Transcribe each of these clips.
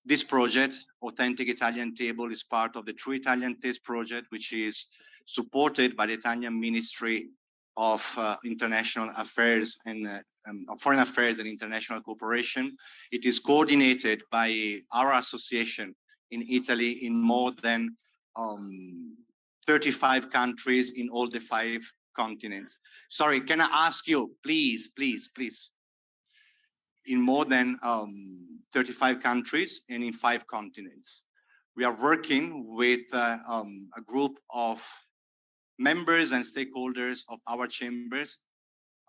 This project, Authentic Italian Table, is part of the True Italian Taste project, which is supported by the Italian Ministry of International Affairs and Foreign Affairs and International Cooperation. It is coordinated by our association in Italy in more than 35 countries in all the 5 continents. Sorry, can I ask you, please, in more than 35 countries and in 5 continents. We are working with a group of members and stakeholders of our chambers,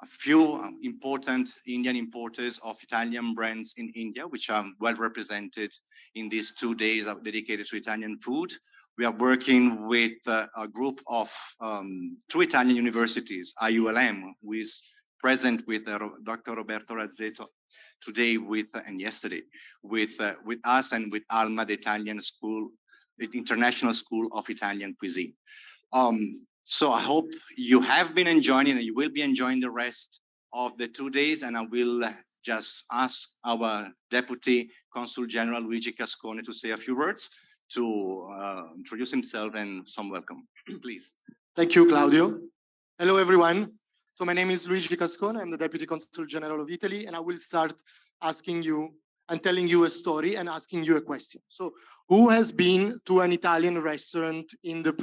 a few important Indian importers of Italian brands in India, which are well represented in these 2 days dedicated to Italian food. We are working with a group of 2 Italian universities, IULM, who is present with Dr. Roberto Razzetto today and yesterday with us, and with ALMA, the Italian school, the International School of Italian Cuisine. So I hope you have been enjoying and you will be enjoying the rest of the 2 days. And I will just ask our Deputy Consul General Luigi Cascone to say a few words to introduce himself and some welcome. Please. Thank you, Claudio. Hello, everyone. So my name is Luigi Cascone. I'm the Deputy Consul General of Italy, and I will start asking you and telling you a story and asking you a question. So who has been to an Italian restaurant in the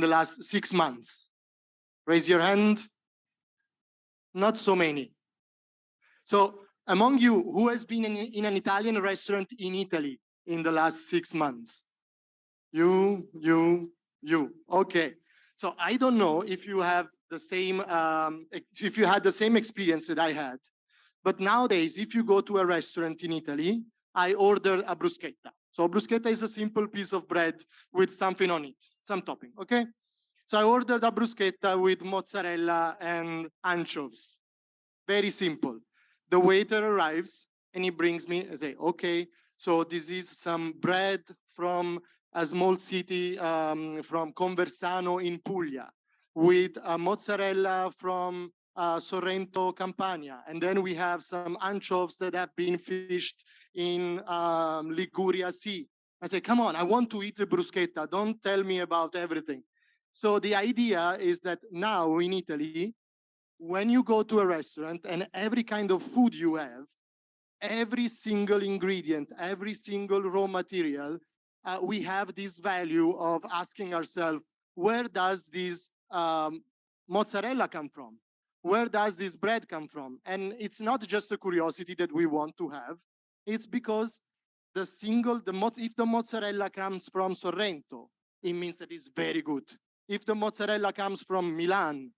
last 6 months? Raise your hand. Not so many. So among you, who has been in an Italian restaurant in Italy in the last 6 months? You. Okay. So I don't know if you have the same, if you had the same experience that I had, but nowadays, if you go to a restaurant in Italy, I order a bruschetta. So bruschetta is a simple piece of bread with something on it, some topping, okay? So I ordered a bruschetta with mozzarella and anchovies. Very simple. The waiter arrives and he brings me and say, okay, so this is some bread from a small city from Conversano in Puglia with a mozzarella from Sorrento, Campania. And then we have some anchovies that have been fished in Liguria Sea. I say, come on, I want to eat the bruschetta. Don't tell me about everything. So the idea is that now in Italy, when you go to a restaurant and every kind of food you have, every single ingredient, every single raw material, we have this value of asking ourselves, where does this mozzarella come from? Where does this bread come from? And it's not just a curiosity that we want to have. It's because if the mozzarella comes from Sorrento, it means that it's very good. If the mozzarella comes from Milan,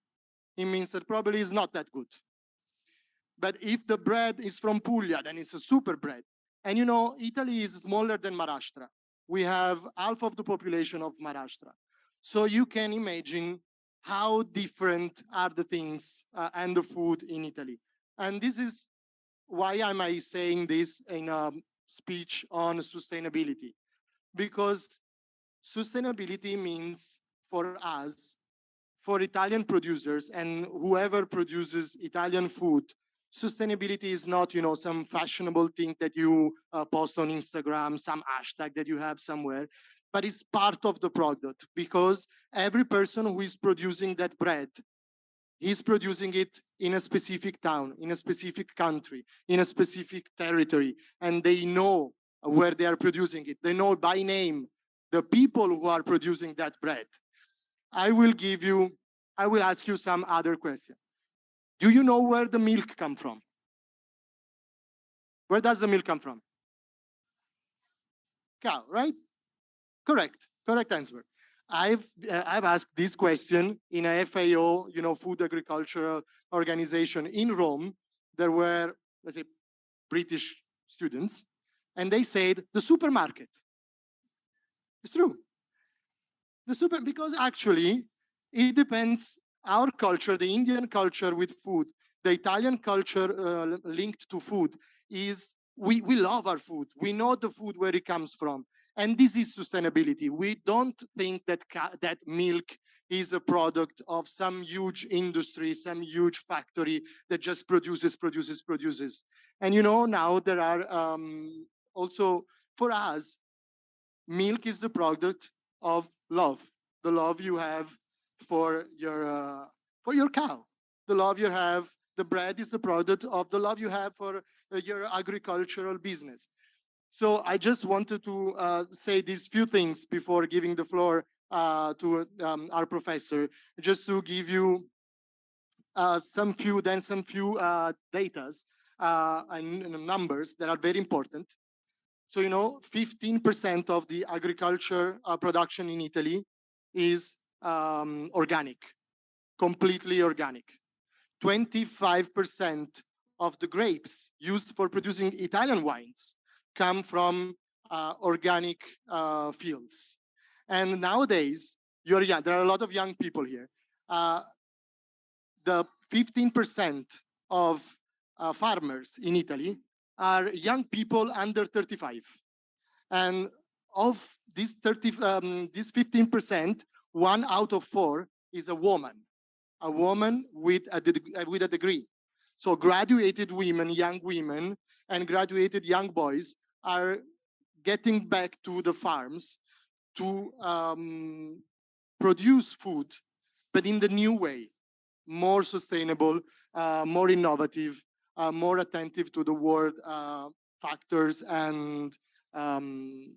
it means that probably it's not that good. But if the bread is from Puglia, then it's a super bread. And you know, Italy is smaller than Maharashtra. We have half of the population of Maharashtra. So you can imagine how different are the things and the food in Italy. And this is why am I saying this in a speech on sustainability? Because sustainability means for us, for Italian producers and whoever produces Italian food, sustainability is not, some fashionable thing that you post on Instagram, some hashtag that you have somewhere, but it's part of the product because every person who is producing that bread, he's producing it in a specific town, in a specific country, in a specific territory, and they know where they are producing it. They know by name the people who are producing that bread. I will ask you some other question. Do you know where the milk come from? Where does the milk come from? Cow, right? Correct answer. I've asked this question in a FAO, Food Agricultural Organization in Rome. There were, let's say, British students, and they said the supermarket. It's true. Because actually, it depends. Our culture, the Indian culture with food, the Italian culture linked to food is we love our food. We know the food where it comes from. And this is sustainability. We don't think that that milk is a product of some huge industry, some huge factory that just produces. And now there are also for us, milk is the product of love, the love you have for your cow, the love you have. The bread is the product of the love you have for your agricultural business. So I just wanted to say these few things before giving the floor to our professor, just to give you some few datas and numbers that are very important. So, 15% of the agriculture production in Italy is organic, completely organic. 25% of the grapes used for producing Italian wines come from organic fields. And nowadays, you're young. There are a lot of young people here. The 15% of farmers in Italy are young people under 35. And of this 15%, 1 out of 4 is a woman with a degree. So graduated women, young women, and graduated young boys are getting back to the farms to produce food, but in the new way, more sustainable, more innovative, more attentive to the world factors and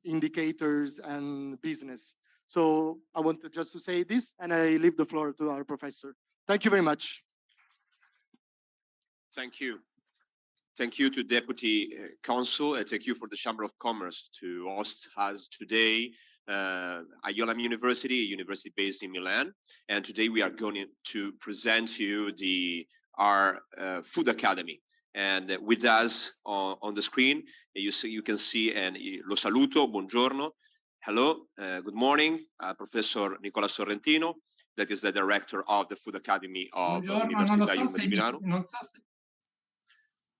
indicators and business. So I wanted just to say this, and I leave the floor to our professor. Thank you very much. Thank you. Thank you to Deputy Consul, and thank you for the Chamber of Commerce to host us today. IULM University, a university based in Milan, and today we are going to present to you our Food Academy. And with us on the screen, you can see, and lo saluto, buongiorno, hello, good morning, Professor Nicola Sorrentino, that is the director of the Food Academy of Università IULM di Milano. Non so se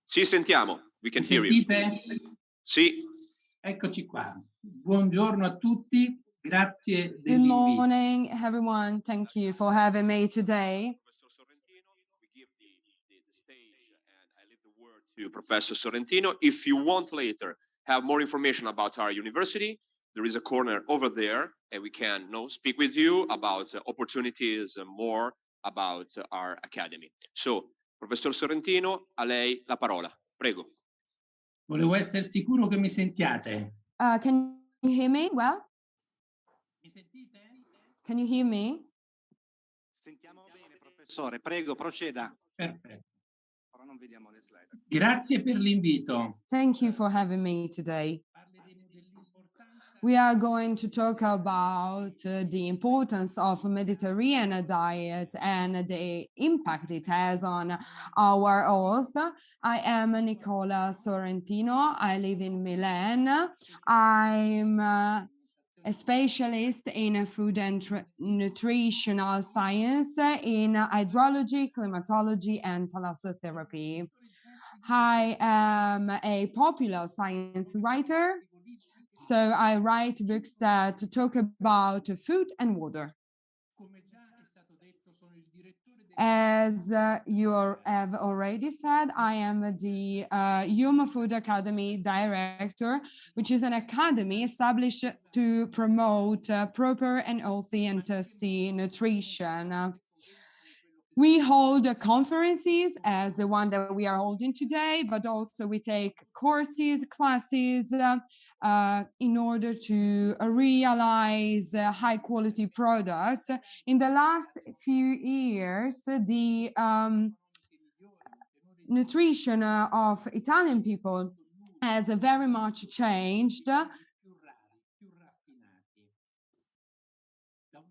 Sì, sentiamo. We can hear you. sentite? Sì. Eccoci qua. Buongiorno a tutti, grazie Good dell'invito. morning, everyone. Thank you for having me today. Professor Sorrentino, we give the stage and I leave the word to Professor Sorrentino. If you want later have more information about our university, there is a corner over there and we can speak with you about opportunities and more about our academy. So, Professor Sorrentino, a lei la parola. Prego. Volevo essere sicuro che mi sentiate. Can you hear me well? Mi sentite? Can you hear me? Sentiamo bene, professore. Prego, proceda. Perfetto. Però non vediamo le slide. Grazie per l'invito. Thank you for having me today. Parleremo dell'importanza We are going to talk about the importance of a Mediterranean diet and the impact it has on our health. I am Nicola Sorrentino. I live in Milan. I'm a specialist in food and nutritional science in hydrology, climatology, and thalassotherapy. I am a popular science writer, so I write books that talk about food and water. As you have already said, I am the IULM Food Academy director, which is an academy established to promote proper and healthy and tasty nutrition. We hold conferences as the one that we are holding today, but also we take courses, classes, in order to realize high quality products. In the last few years, the nutrition of Italian people has very much changed.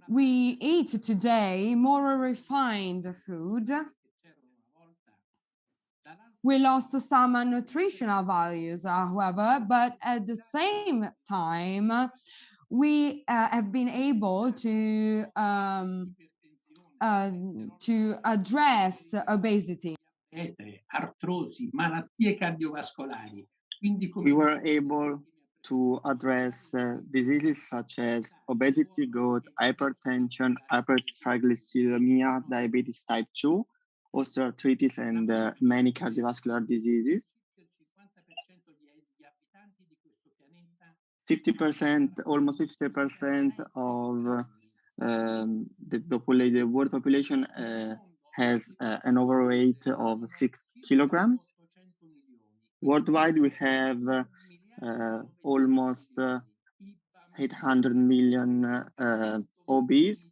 We eat today more refined food. We lost some nutritional values, however, but at the same time, we have been able to address obesity. Artrosi, malattie cardiovascolari. Quindi We were able to address diseases such as obesity, gout, hypertension, hypertriglyceridemia, diabetes type 2, osteoarthritis, and many cardiovascular diseases. 50%, almost 50% of the world population has an overweight of 6 kilograms. Worldwide, we have almost 800 million obese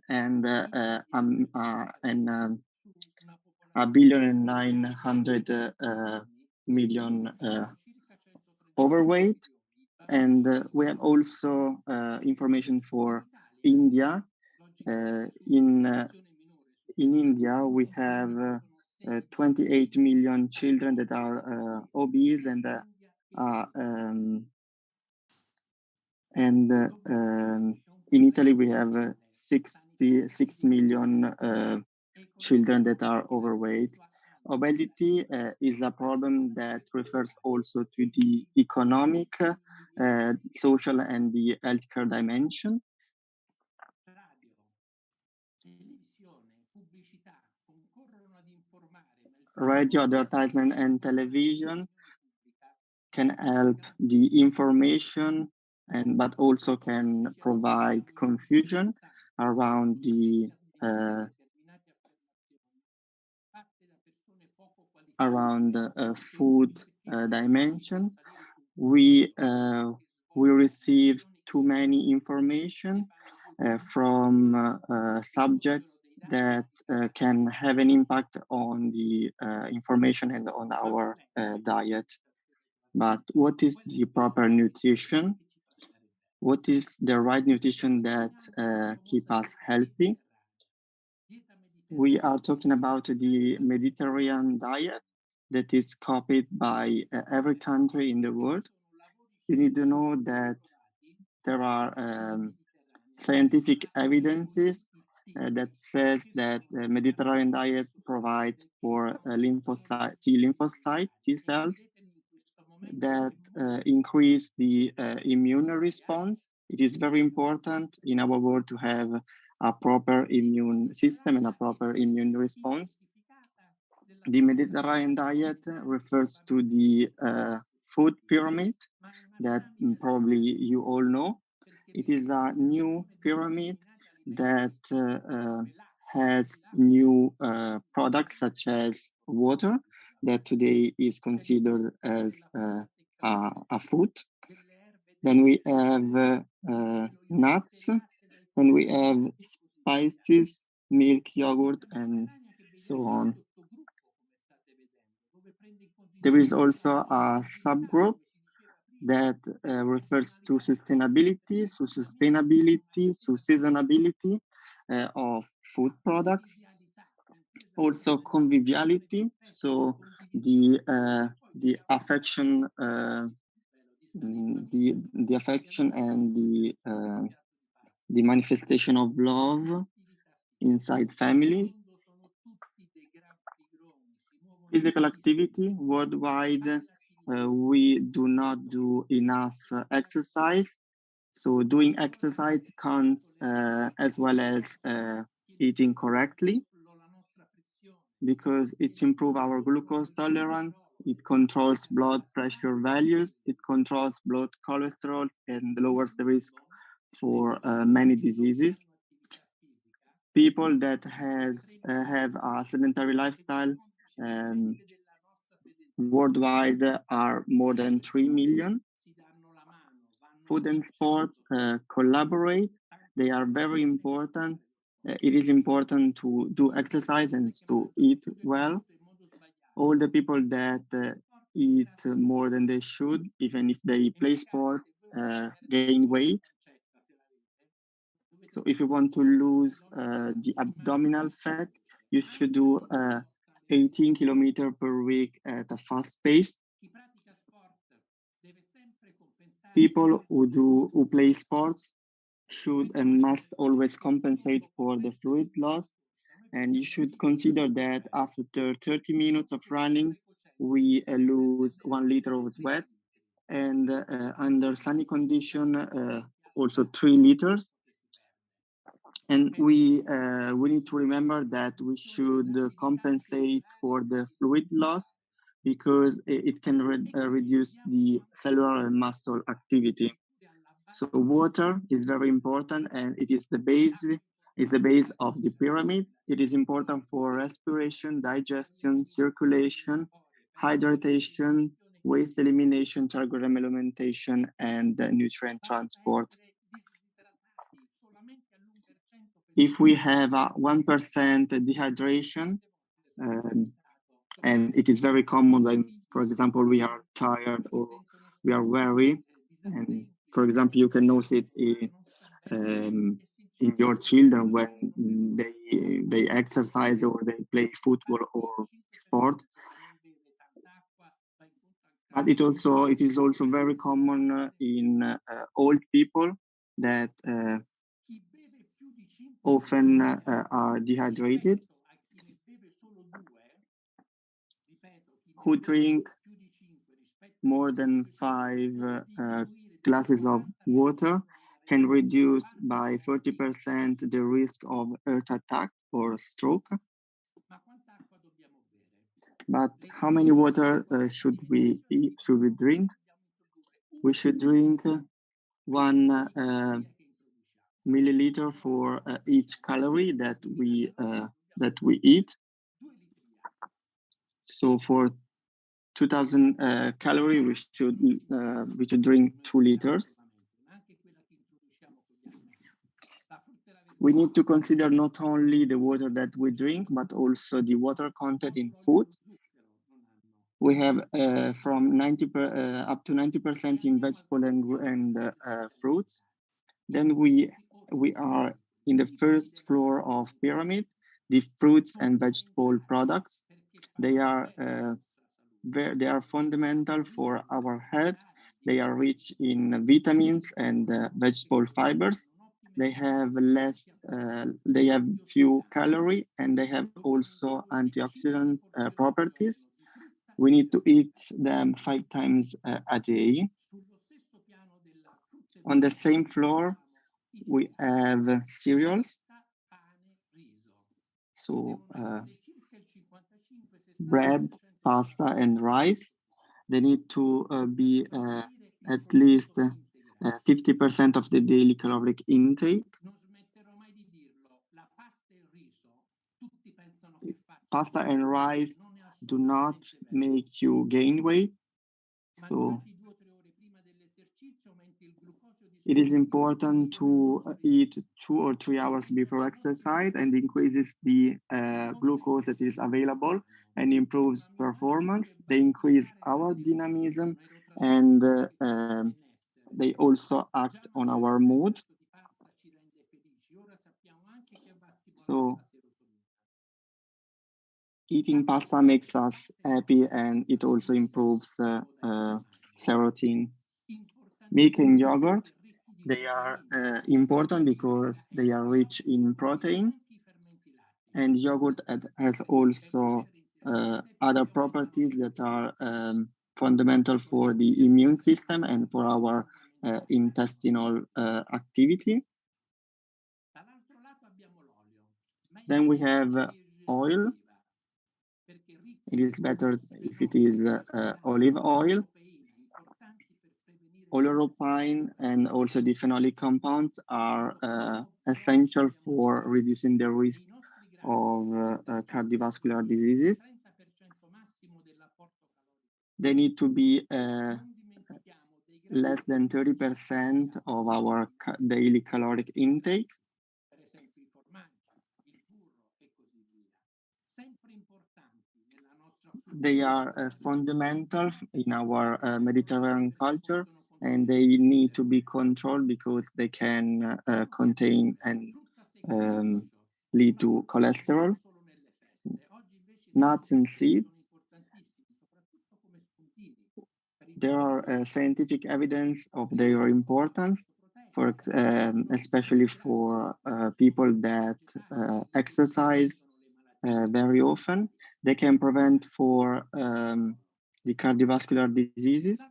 and a billion and 900 million overweight. And we have also information for India. In India, we have 28 million children that are obese, and in Italy we have 66 million children that are overweight. Obesity is a problem that refers also to the economic, social, and the healthcare dimension. Radio, advertisement, and television can help the information, but also can provide confusion around the food dimension. We receive too many information from subjects that can have an impact on the information and on our diet. But what is the proper nutrition? What is the right nutrition that keep us healthy? We are talking about the Mediterranean diet that is copied by every country in the world. You need to know that there are scientific evidences that says that the Mediterranean diet provides for lymphocyte T cells that increase the immune response. It is very important in our world to have a proper immune system and a proper immune response. The Mediterranean diet refers to the food pyramid that probably you all know. It is a new pyramid that has new products such as water, that today is considered as a food. Then we have nuts, then we have spices, milk, yogurt, and so on. There is also a subgroup that refers to sustainability, seasonability of food products. Also conviviality, so the affection, the affection and the manifestation of love inside family. Physical activity worldwide, we do not do enough exercise. So doing exercise counts as well as eating correctly, because it's improve our glucose tolerance, it controls blood pressure values, it controls blood cholesterol, and lowers the risk for many diseases. People that have a sedentary lifestyle worldwide are more than 3 million. Food and sports collaborate. They are very important. It is important to do exercise and to eat well. All the people that eat more than they should, even if they play sport, gain weight. So if you want to lose the abdominal fat, you should do 18 kilometers per week at a fast pace. People who play sports should and must always compensate for the fluid loss. And you should consider that after 30 minutes of running, we lose 1 liter of sweat. And under sunny condition, also 3 liters. And we need to remember that we should compensate for the fluid loss because it can reduce the cellular and muscle activity. So water is very important, and it is the base of the pyramid. It is important for respiration, digestion, circulation, hydration, waste elimination, target alimentation, and nutrient transport. If we have a 1% dehydration, and it is very common when, for example, we are tired or we are weary, and for example, you can notice it in your children when they exercise or they play football or sport. But it is also very common in old people that often are dehydrated, who drink more than 5 glasses of water can reduce by 30% the risk of heart attack or stroke. But how many water should we drink? We should drink 1 milliliter for each calorie that we eat. So for 2,000 calories, we should drink 2 liters. We need to consider not only the water that we drink, but also the water content in food. We have from 90 up to 90% in vegetable and fruits. Then we are in the first floor of pyramid, the fruits and vegetable products. They are fundamental for our health. They are rich in vitamins and vegetable fibers. They have few calories, and they have also antioxidant properties. We need to eat them 5 times a day. On the same floor, we have cereals. So bread, pasta, and rice. They need to be at least 50% of the daily caloric intake. Pasta and rice do not make you gain weight. So it is important to eat 2 or 3 hours before exercise, and increases the glucose that is available and improves performance. They increase our dynamism, and they also act on our mood. So eating pasta makes us happy, and it also improves serotonin. Milk and yogurt, they are important because they are rich in protein, and yogurt has also other properties that are fundamental for the immune system and for our intestinal activity. Then we have oil. It is better if it is olive oil. Oleuropein and also the phenolic compounds are essential for reducing the risk of cardiovascular diseases. They need to be less than 30% of our daily caloric intake. They are fundamental in our Mediterranean culture, and they need to be controlled because they can contain and lead to cholesterol. Nuts and seeds. There are scientific evidence of their importance, especially for people that exercise very often. They can prevent for the cardiovascular diseases.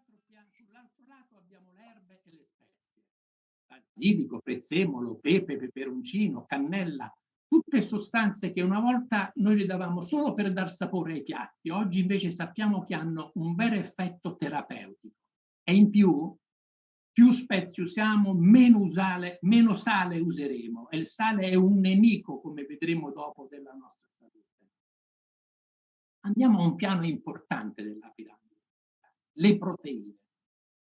Basilico, prezzemolo, pepe, peperoncino, cannella, tutte sostanze che una volta noi le davamo solo per dar sapore ai piatti, oggi invece sappiamo che hanno un vero effetto terapeutico. E in più spezie usiamo, meno sale useremo. E il sale è un nemico, come vedremo dopo, della nostra salute. Andiamo a un piano importante della piramide. Le proteine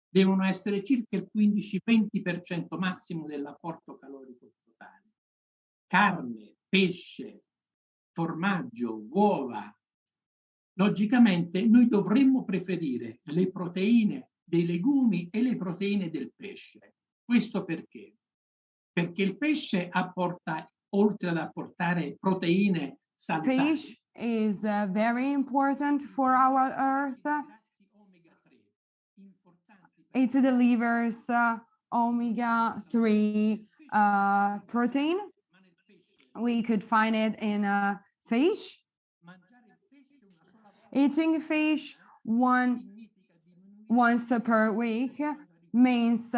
devono essere circa il 15-20% massimo dell'apporto calorico totale. Carne, pesce, formaggio, uova. Logicamente noi dovremmo preferire le proteine dei legumi e le proteine del pesce. Questo perché? Perché il pesce apporta, oltre ad apportare proteine salutari, Fish is very important for our earth. It delivers omega-3 protein. We could find it in fish. Eating fish once per week means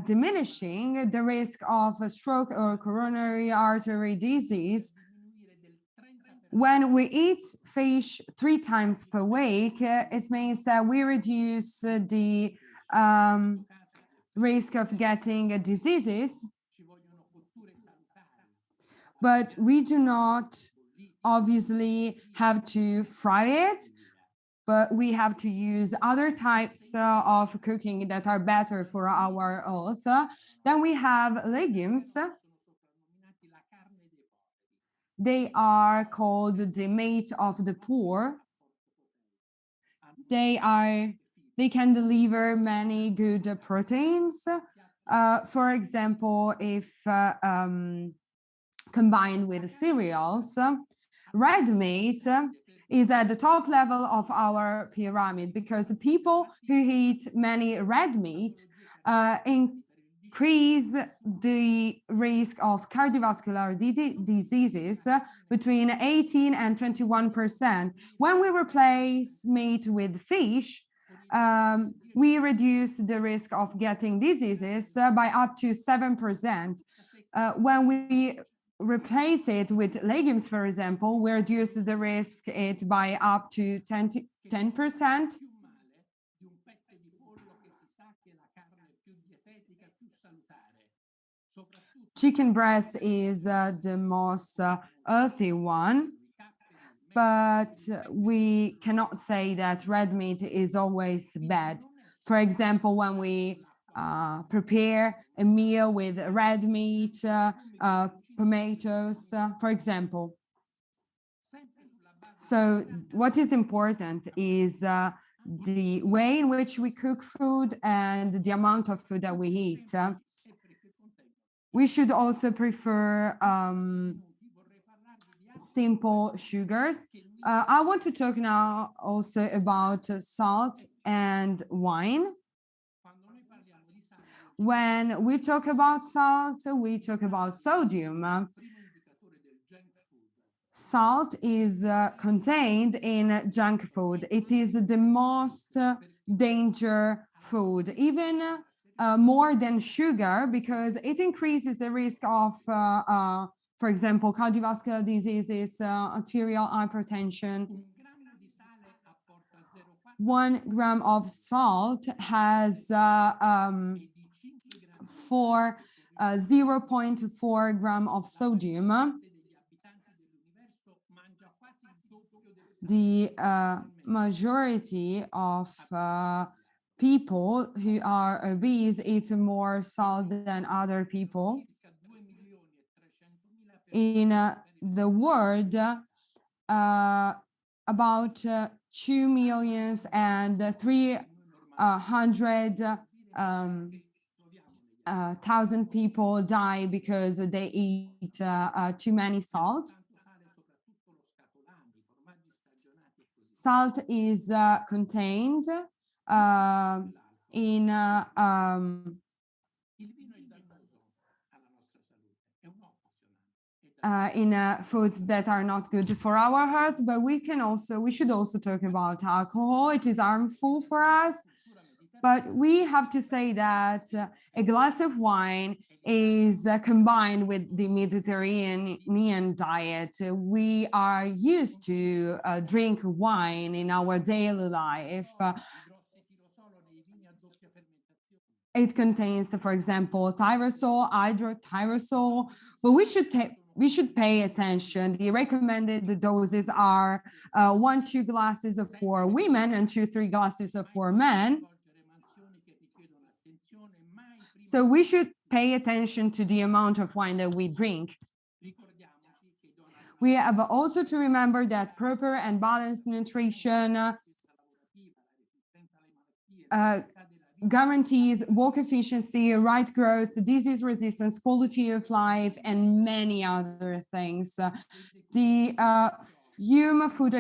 diminishing the risk of a stroke or coronary artery disease. When we eat fish 3 times per week, it means that we reduce the risk of getting diseases, but we do not obviously have to fry it, but we have to use other types of cooking that are better for our health. Then we have legumes. They are called the meat of the poor. They can deliver many good proteins. For example, if combined with cereals, red meat is at the top level of our pyramid because people who eat many red meat increase the risk of cardiovascular diseases between 18 and 21%. When we replace meat with fish, we reduce the risk of getting diseases by up to 7%. When we replace it with legumes, for example, we reduce the risk by up to 10%. Chicken breast is the most healthy one, but we cannot say that red meat is always bad. For example, when we prepare a meal with red meat, tomatoes, for example. So what is important is the way in which we cook food and the amount of food that we eat. We should also prefer simple sugars. I want to talk now also about salt and wine. When we talk about salt, we talk about sodium. Salt is contained in junk food. It is the most dangerous food, even more than sugar, because it increases the risk of, for example, cardiovascular diseases, arterial hypertension. 1 gram of salt has 0.4 gram of sodium. The majority of people who are obese eat more salt than other people. In the world, about 2,300,000 people die because they eat too many salt. Salt is contained in foods that are not good for our health, but we should also talk about alcohol. It is harmful for us. But we have to say that a glass of wine is combined with the Mediterranean diet. We are used to drink wine in our daily life. It contains, for example, tyrosol, hydrotyrosol, but we should pay attention. The recommended doses are 1-2 glasses for women and 2-3 glasses for men. So we should pay attention to the amount of wine that we drink. We have also to remember that proper and balanced nutrition guarantees work efficiency, right growth, disease resistance, quality of life, and many other things. The IULM Food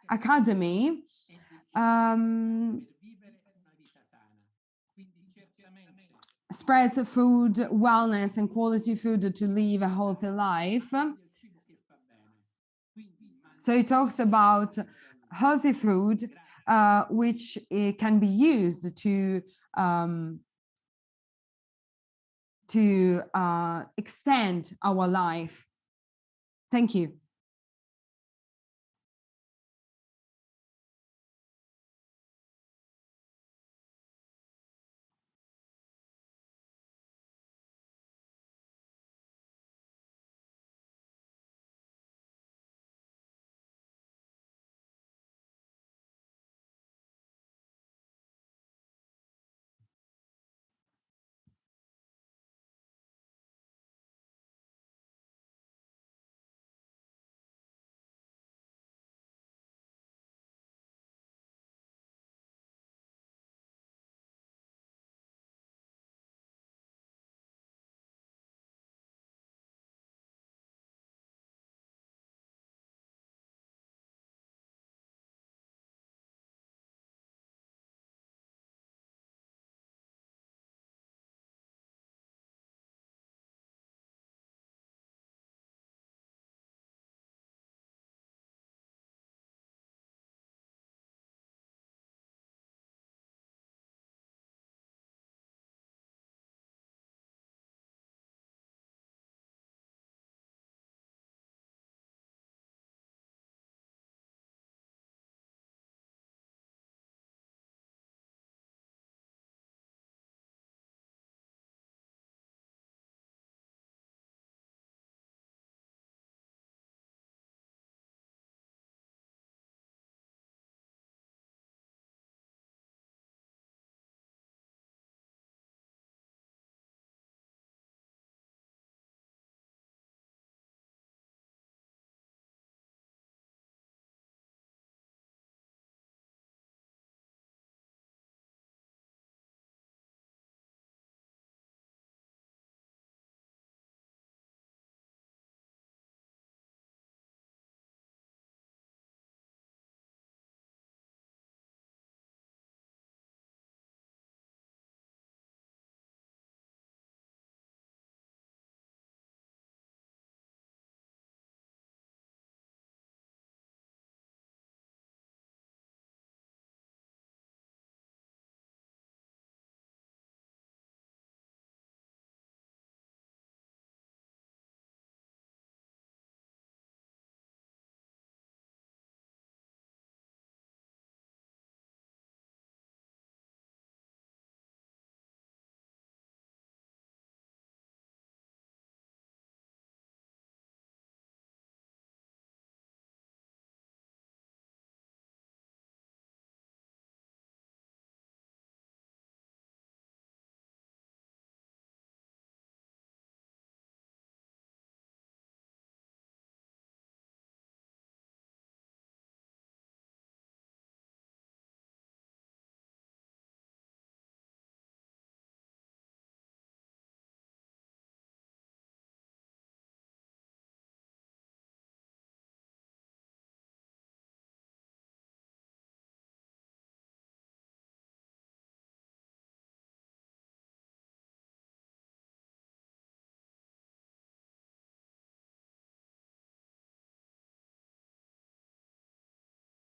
Academy spreads food, wellness, and quality food to live a healthy life. So it talks about healthy food, which can be used to extend our life. Thank you.